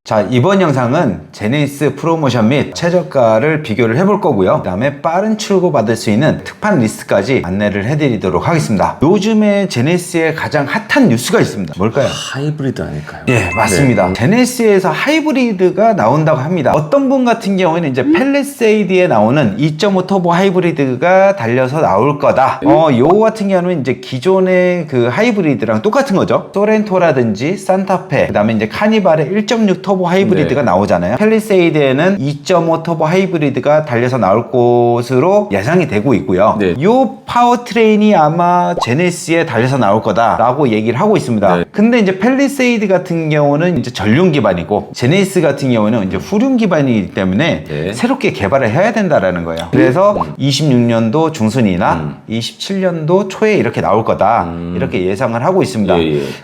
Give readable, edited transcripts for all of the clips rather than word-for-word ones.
자, 이번 영상은 제네시스 프로모션 및 최저가를 비교를 해볼 거고요. 그 다음에 빠른 출고 받을 수 있는 특판 리스트까지 안내를 해드리도록 하겠습니다. 요즘에 제네시스에 가장 핫한 뉴스가 있습니다. 뭘까요? 하이브리드 아닐까요? 예, 맞습니다. 제네시스에서 하이브리드가 나온다고 합니다. 어떤 분 같은 경우에는 이제 팰리세이드에 나오는 2.5 터보 하이브리드가 달려서 나올 거다. 요거 같은 경우는 이제 기존의 그 하이브리드랑 똑같은 거죠. 소렌토라든지 산타페, 그 다음에 이제 카니발의 1.6 터보 하이브리드가 나오잖아요. 팰리세이드에는 2.5 터보 하이브리드가 달려서 나올 것으로 예상이 되고 있고요. 요 파워트레인이 아마 제네시스에 달려서 나올 거다라고 얘기를 하고 있습니다. 근데 이제 팰리세이드 같은 경우는 이제 전륜 기반이고 제네시스 같은 경우는 이제 후륜 기반이기 때문에 새롭게 개발을 해야 된다라는 거예요. 그래서 26년도 중순이나 27년도 초에 이렇게 나올 거다 이렇게 예상을 하고 있습니다.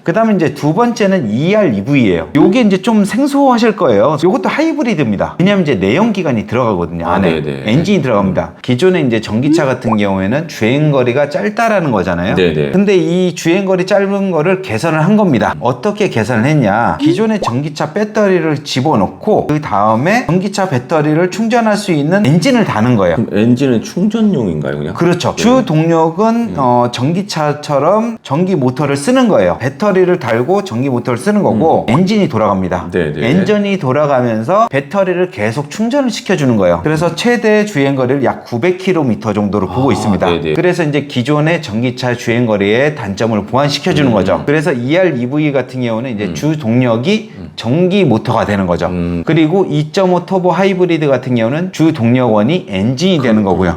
그 다음에 이제 두 번째는 EREV예요. 요게 이제 좀 생소하실 거예요. 요것도 하이브리드입니다. 왜냐면 이제 내연기관이 들어가거든요. 안에 엔진이 들어갑니다. 기존에 이제 전기차 같은 경우에는 주행거리가 짧다라는 거잖아요. 근데 이 주행거리 짧은 거를 개선을 한 겁니다. 어떻게 개선을 했냐? 기존의 전기차 배터리를 집어넣고 그 다음에 전기차 배터리를 충전할 수 있는 엔진을 다는 거예요. 그럼 엔진은 충전용인가요, 그냥? 그렇죠. 주 동력은 전기차처럼 전기 모터를 쓰는 거예요. 배터리를 달고 전기 모터를 쓰는 거고 엔진이 돌아갑니다. 엔진이 돌아가면서 배터리를 계속 충전을 시켜주는 거예요. 그래서 최대 주행거리를 약 900km 정도로 보고 있습니다. 그래서 이제 기존의 전기차 주행거리의 단점을 보완시켜주는 거죠. 그래서 EREV 같은 경우는 이제 주 동력이 전기 모터가 되는 거죠. 그리고 2.5 터보 하이브리드 같은 경우는 주 동력원이 엔진이 되는 거고요.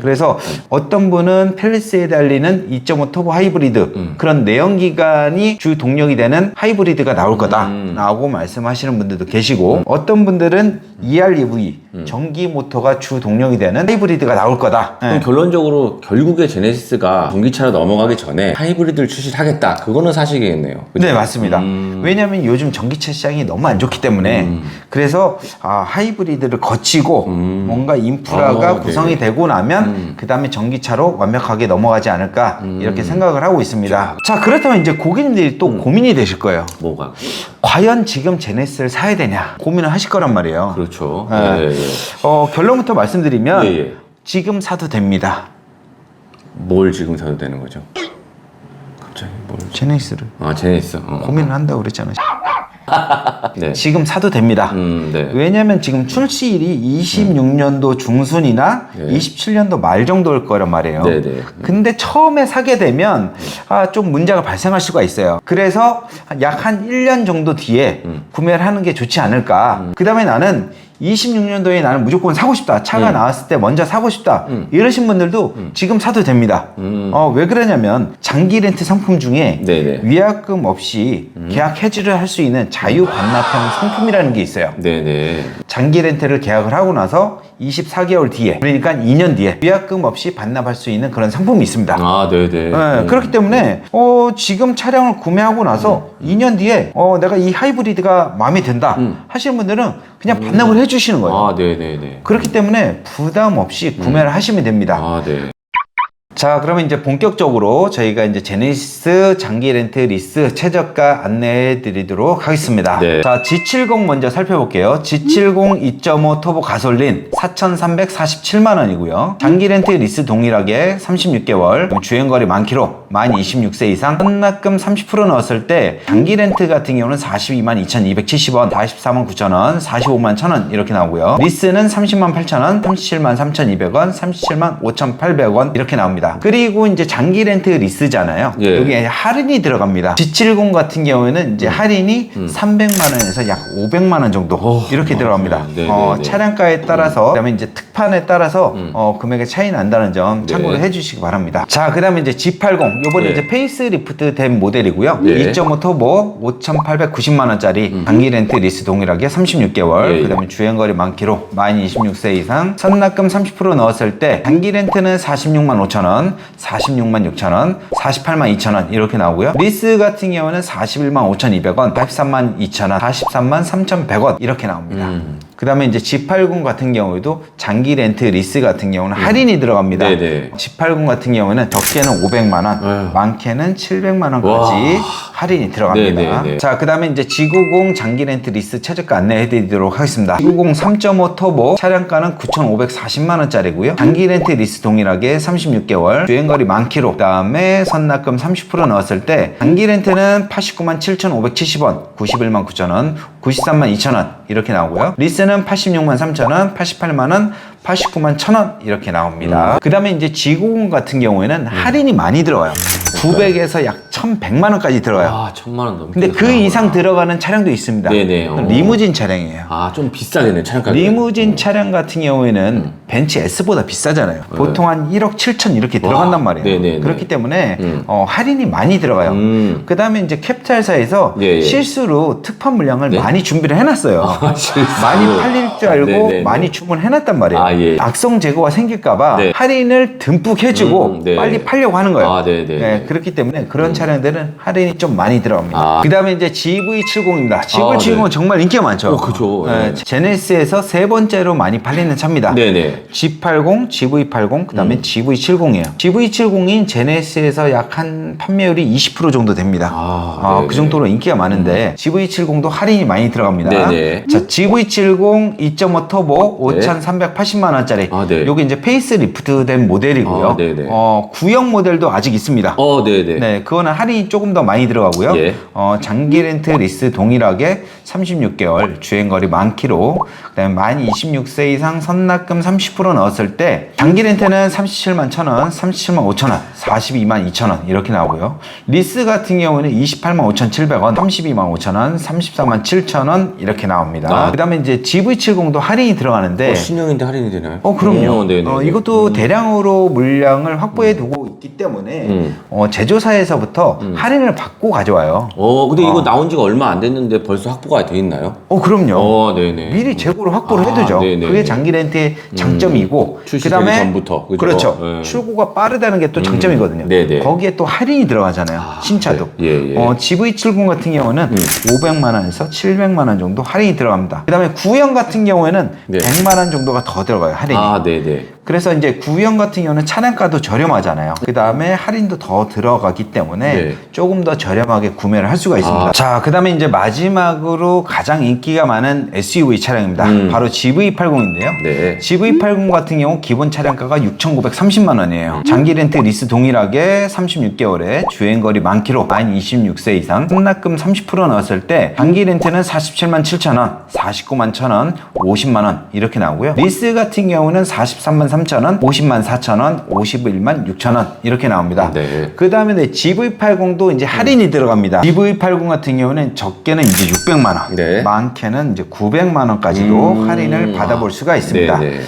그래서 어떤 분은 팰리세이드 달리는 2.5 터보 하이브리드 그런 내연기관이 주 동력이 되는 하이브리드가 나올 거다 라고 말씀하시는 분들도 계시고 어떤 분들은 EREV 전기 모터가 주 동력이 되는 하이브리드가 나올 거다. 그럼 결론적으로 결국에 제네시스가 전기차로 넘어가기 전에 하이브리드를 출시하겠다. 그거는 사실이겠네요. 그쵸? 네, 맞습니다. 왜냐하면 요즘 전기차 시장이 너무 안 좋기 때문에 그래서 하이브리드를 거치고 뭔가 인프라가 구성이 되고 나면 그 다음에 전기차로 완벽하게 넘어가지 않을까 이렇게 생각을 하고 있습니다. 자, 그렇다면 이제 고객님들이 또 고민이 되실 거예요. 뭐가? 과연 지금 제네시스를 사야 되냐 고민을 하실 거란 말이에요. 그렇죠. 결론부터 말씀드리면 지금 사도 됩니다. 뭘 지금 사도 되는 거죠? 갑자기 뭘? 제네시스를. 제네시스. 고민을 한다고 그랬잖아요. 지금 사도 됩니다. 왜냐면 지금 출시일이 26년도 중순이나 27년도 말 정도일 거란 말이에요. 근데 처음에 사게 되면 좀 문제가 발생할 수가 있어요. 그래서 약 한 1년 정도 뒤에 구매를 하는 게 좋지 않을까. 그 다음에 나는 26년도에 나는 무조건 사고 싶다. 차가 나왔을 때 먼저 사고 싶다. 이러신 분들도 지금 사도 됩니다. 왜 그러냐면 장기 렌트 상품 중에 위약금 없이 계약 해지를 할 수 있는 자유 반납형 상품이라는 게 있어요. 장기 렌트를 계약을 하고 나서 24개월 뒤에 그러니까 2년 뒤에 위약금 없이 반납할 수 있는 그런 상품이 있습니다. 그렇기 때문에 지금 차량을 구매하고 나서 2년 뒤에 내가 이 하이브리드가 마음에 든다 하시는 분들은 그냥 반납을 해주시는 거예요. 그렇기 때문에 부담 없이 구매를 하시면 됩니다. 자, 그러면 이제 본격적으로 저희가 이제 제네시스 장기 렌트 리스 최저가 안내해 드리도록 하겠습니다. 자, G70 먼저 살펴볼게요. G70 2.5 터보 가솔린 4,347만 원이고요. 장기 렌트 리스 동일하게 36개월, 주행거리 10,000km, 만 26세 이상, 현납금 30% 넣었을 때 장기 렌트 같은 경우는 42만 2,270원, 44만 9천원, 45만 1,000원 이렇게 나오고요. 리스는 30만 8천원, 37만 3,200원, 37만 5,800원 이렇게 나옵니다. 그리고 이제 장기 렌트 리스잖아요. 여기에 할인이 들어갑니다. G70 같은 경우에는 이제 할인이 300만 원에서 약 500만 원 정도 이렇게 들어갑니다. 차량가에 따라서 그다음에 이제 특판에 따라서 금액의 차이 난다는 점 참고를 해주시기 바랍니다. 자, 그다음에 이제 G80 요번에 이제 페이스리프트 된 모델이고요. 2.5 터보 5,890만 원짜리 장기 렌트 리스 동일하게 36개월. 그다음에 주행거리 10,000km, 만 26세 이상, 선납금 30% 넣었을 때 장기 렌트는 46만 5천원, 46만 6천원, 48만 2천원 이렇게 나오고요. 리스 같은 경우는 41만 5,200원, 83만 2천원, 43만 3,100원 이렇게 나옵니다. 그 다음에 이제 G80 같은 경우에도 장기 렌트 리스 같은 경우는 할인이 들어갑니다. 네네. G80 같은 경우는 적게는 500만원, 많게는 700만원까지 와. 할인이 들어갑니다. 네네네. 자, 그 다음에 이제 G90 장기 렌트 리스 최저가 안내해 드리도록 하겠습니다. G90 3.5 터보 차량가는 9,540만원짜리고요. 장기 렌트 리스 동일하게 36개월, 주행거리 만 킬로, 그 다음에 선납금 30% 넣었을 때 장기 렌트는 89만 7,570원, 91만 9천원, 93만 2천원 이렇게 나오고요. 리스는 86만 3천원, 88만원, 89만 1,000원 이렇게 나옵니다. 그 다음에 이제 G90 같은 경우에는 할인이 많이 들어가요. 900에서 약 1,100만원까지 들어가요. 아, 1,000만원 넘게. 근데 그 이상 들어가는 차량도 있습니다. 네네. 리무진 차량이에요. 아, 좀 비싸겠네, 차량가격. 리무진 차량 같은 경우에는 벤츠 S보다 비싸잖아요. 보통 한 1억 7천 이렇게 들어간단 말이에요. 네네네. 그렇기 때문에 할인이 많이 들어가요. 그 다음에 이제 캡탈사에서 예, 예. 실수로 특판 물량을 많이 준비를 해놨어요. 실수로. 많이 팔릴 줄 알고 네네네. 많이 주문해놨단 말이에요. 아, 예. 악성 재고가 생길까봐 네. 할인을 듬뿍 해주고 네. 빨리 팔려고 하는 거예요. 아, 네네. 네, 그렇기 때문에 그런 차량들은 할인이 좀 많이 들어갑니다. 아. 그 다음에 이제 GV70입니다. GV70은 네. 정말 인기가 많죠. 그죠. 네, 제네시스에서 세 번째로 많이 팔리는 차입니다. 네네. G80, GV80, 그 다음에 GV70이에요. GV70인 제네시스에서 약 한 판매율이 20% 정도 됩니다. 네네. 그 정도로 인기가 많은데 GV70도 할인이 많이 들어갑니다. 네네. 자, GV70 2.5 터보 네. 5,380만 원짜리. 아, 네. 요게 이제 페이스 리프트된 모델이고요. 아, 네네. 구형 모델도 아직 있습니다. 네네. 네, 그거는 할인이 조금 더 많이 들어가고요. 예. 장기 렌트 리스 동일하게 36개월, 주행거리 만 킬로, 그다음에 만 26세 이상 선납금 30% 넣었을 때 장기 렌트는 37만 1,000원, 37만 5천원, 42만 2천원 이렇게 나오고요. 리스 같은 경우는 28만 5,700원, 32만 5천원, 34만 7천원 이렇게 나옵니다. 그다음에 이제 GV70도 할인이 들어가는데 신형인데 할인이 되나요? 그럼요. 네네. 이것도 대량으로 물량을 확보해 두고 있기 때문에 제조사에서부터 할인을 받고 가져와요. 근데 이거 나온 지가 얼마 안 됐는데 벌써 확보가 돼 있나요? 그럼요. 네네. 미리 재고를 확보를 해두죠. 네네. 그게 장기 렌트의 장점이고, 출시되기 전부터, 그죠? 그렇죠. 네. 출고가 빠르다는 게 또 장점이거든요. 네네. 거기에 또 할인이 들어가잖아요. 신차도. 네. 예, 예. GV70 같은 경우는 500만 원에서 700만 원 정도 할인이 들어갑니다. 그다음에 구형 같은 경우에는 네. 100만 원 정도가 더 들어가요. 할인이. 네네. 그래서 이제 구형 같은 경우는 차량가도 저렴하잖아요. 그 다음에 할인도 더 들어가기 때문에 네. 조금 더 저렴하게 구매를 할 수가 있습니다. 자, 그 다음에 이제 마지막으로 가장 인기가 많은 SUV 차량입니다. 바로 GV80인데요. 네. GV80 같은 경우 기본 차량가가 6,930만 원이에요. 장기 렌트 리스 동일하게 36개월에 주행거리 만 킬로, 만 26세 이상, 선납금 30% 넣었을 때 장기 렌트는 47만 7천 원, 49만 1천 원, 50만 원 이렇게 나오고요. 리스 같은 경우는 43만 3천 원, 50만 4천 원, 51만 6천 원 이렇게 나옵니다. 네. 그 다음에 GV80도 이제 할인이 들어갑니다. GV80 같은 경우는 적게는 이제 600만 원, 네. 많게는 이제 900만 원까지도 할인을 받아볼 수가 있습니다. 네네.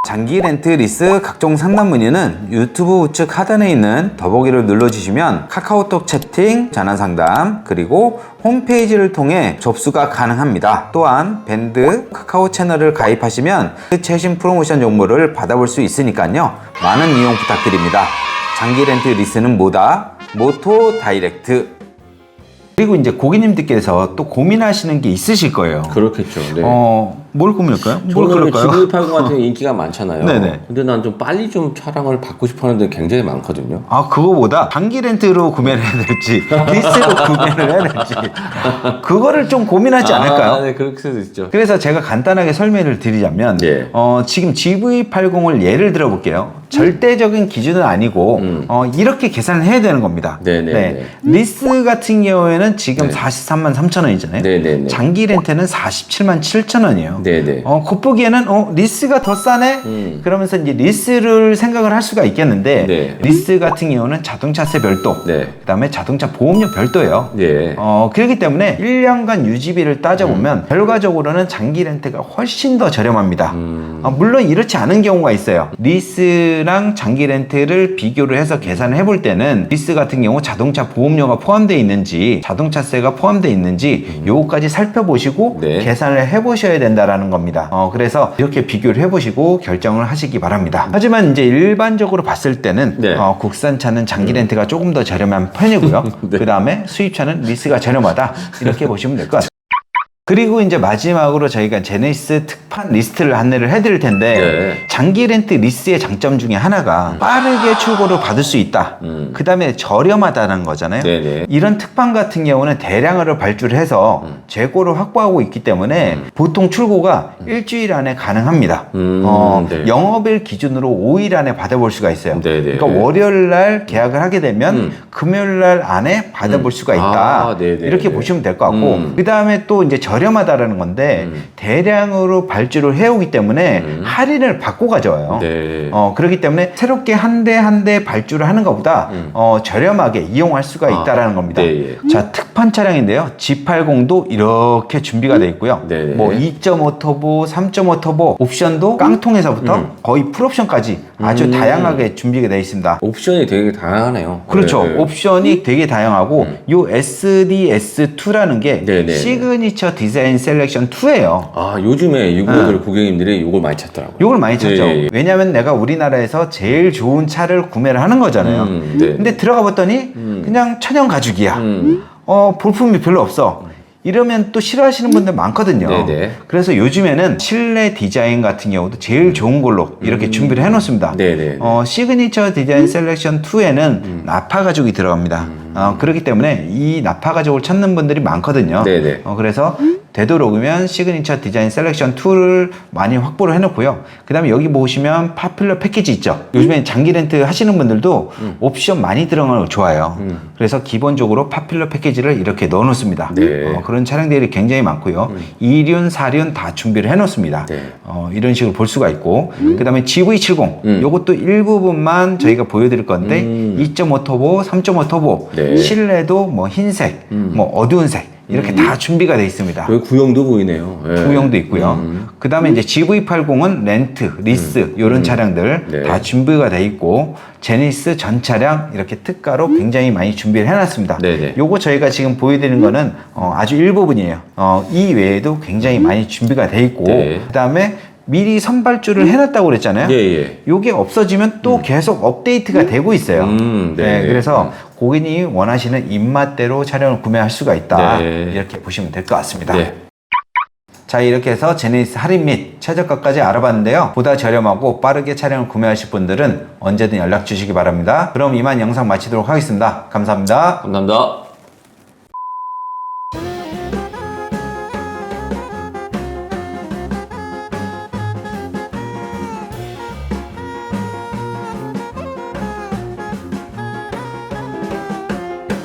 장기 렌트 리스 각종 상담 문의는 유튜브 우측 하단에 있는 더보기를 눌러주시면 카카오톡 채팅, 전화 상담, 그리고 홈페이지를 통해 접수가 가능합니다. 또한 밴드 카카오 채널을 가입하시면 최신 프로모션 정보를 받아볼 수 있으니까요. 많은 이용 부탁드립니다. 장기 렌트 리스는 뭐다? 모토 다이렉트. 그리고 이제 고객님들께서 또 고민하시는 게 있으실 거예요. 그렇겠죠. 네. 뭘 고민할까요? 뭘 저는 그럴까요? GV80 같은 인기가 많잖아요. 네네. 근데 난 좀 빨리 좀 차량을 받고 싶어 하는데 굉장히 많거든요. 그거보다 장기 렌트로 구매를 해야 될지 리스로 구매를 해야 될지 그거를 좀 고민하지 않을까요? 네, 그럴 수도 있죠. 그래서 제가 간단하게 설명을 드리자면 예. 지금 GV80을 예를 들어 볼게요. 절대적인 기준은 아니고 이렇게 계산을 해야 되는 겁니다. 네네. 네. 리스 같은 경우에는 지금 43만 3천 원이잖아요. 네네네. 장기 렌트는 47만 7천 원이에요. 네네. 겉보기에는 리스가 더 싸네? 그러면서 이제 리스를 생각을 할 수가 있겠는데 네. 리스 같은 경우는 자동차세 별도, 네. 그다음에 자동차 보험료 별도예요. 예. 그렇기 때문에 1년간 유지비를 따져보면 결과적으로는 장기 렌트가 훨씬 더 저렴합니다. 물론 이렇지 않은 경우가 있어요. 리스랑 장기 렌트를 비교를 해서 계산을 해볼 때는 리스 같은 경우 자동차 보험료가 포함되어 있는지 자동차세가 포함되어 있는지 요거까지 살펴보시고 네. 계산을 해보셔야 된다라는 겁니다. 그래서 이렇게 비교를 해보시고 결정을 하시기 바랍니다. 하지만 이제 일반적으로 봤을 때는 네. 국산차는 장기 렌트가 조금 더 저렴한 편이고요. 네. 그 다음에 수입차는 리스가 저렴하다 이렇게 보시면 될 것 같아요. 그리고 이제 마지막으로 저희가 제네시스 특판 리스트를 안내를 해드릴 텐데 네. 장기 렌트 리스의 장점 중에 하나가 빠르게 출고를 받을 수 있다. 그 다음에 저렴하다는 거잖아요. 네네. 이런 특판 같은 경우는 대량으로 발주를 해서 재고를 확보하고 있기 때문에 보통 출고가 일주일 안에 가능합니다. 네. 영업일 기준으로 5일 안에 받아볼 수가 있어요. 네네. 그러니까 월요일 날 계약을 하게 되면 금요일 날 안에 받아볼 수가 있다. 이렇게 보시면 될 것 같고 그 다음에 또 이제 저렴하다라는 건데 대량으로 발주를 해오기 때문에 할인을 받고 가져와요. 네. 그렇기 때문에 새롭게 한 대 한 대 발주를 하는 것보다 저렴하게 이용할 수가 있다라는 겁니다. 네. 자, 특판 차량인데요. G80도 이렇게 준비가 되어 있고요. 네. 뭐 2.5 터보, 3.5 터보 옵션도 깡통에서부터 거의 풀옵션까지 아주 다양하게 준비가 되어 있습니다. 옵션이 되게 다양하네요. 그렇죠. 네. 옵션이 되게 다양하고 요 SDS2라는 게 네네. 시그니처 디자인 셀렉션 2예요. 아, 요즘에 655들 고객님들이 이걸 많이 찾더라고요. 요걸 많이 찾죠. 네. 왜냐면 내가 우리나라에서 제일 좋은 차를 구매를 하는 거잖아요. 네. 근데 들어가 봤더니 그냥 천연 가죽이야. 볼품이 별로 없어. 이러면 또 싫어하시는 분들 많거든요. 네네. 그래서 요즘에는 실내 디자인 같은 경우도 제일 좋은 걸로 이렇게 준비를 해놓습니다. 네네. 시그니처 디자인 셀렉션 2에는 나파 가죽이 들어갑니다. 그렇기 때문에 이 나파 가죽을 찾는 분들이 많거든요. 네네. 그래서 되도록이면 시그니처 디자인 셀렉션 2를 많이 확보를 해놓고요. 그 다음에 여기 보시면 파퓰러 패키지 있죠. 요즘에 장기 렌트 하시는 분들도 옵션 많이 들어가는 거 좋아요. 그래서 기본적으로 파퓰러 패키지를 이렇게 넣어놓습니다. 네. 그런 차량들이 굉장히 많고요. 2륜, 4륜 다 준비를 해놓습니다. 네. 이런 식으로 볼 수가 있고 그 다음에 GV70 요것도 일부분만 저희가 보여드릴 건데 2.5 터보, 3.5 터보 네. 실내도 뭐 흰색, 뭐 어두운 색 이렇게 다 준비가 되어 있습니다. 여기 구형도 보이네요. 네. 구형도 있고요. 그 다음에 이제 GV80은 렌트, 리스 이런 차량들 네. 다 준비가 돼 있고 제네시스 전 차량 이렇게 특가로 굉장히 많이 준비를 해놨습니다. 네네. 요거 저희가 지금 보여드리는 거는 아주 일부분이에요. 이 외에도 굉장히 많이 준비가 돼 있고 네. 그 다음에 미리 선발주를 해놨다고 그랬잖아요. 예. 요게 없어지면 또 계속 업데이트가 되고 있어요. 네. 그래서 고객님이 원하시는 입맛대로 차량을 구매할 수가 있다. 네. 이렇게 보시면 될 것 같습니다. 네. 자, 이렇게 해서 제네시스 할인 및 최저가까지 알아봤는데요. 보다 저렴하고 빠르게 차량을 구매하실 분들은 언제든 연락 주시기 바랍니다. 그럼 이만 영상 마치도록 하겠습니다. 감사합니다. 감사합니다.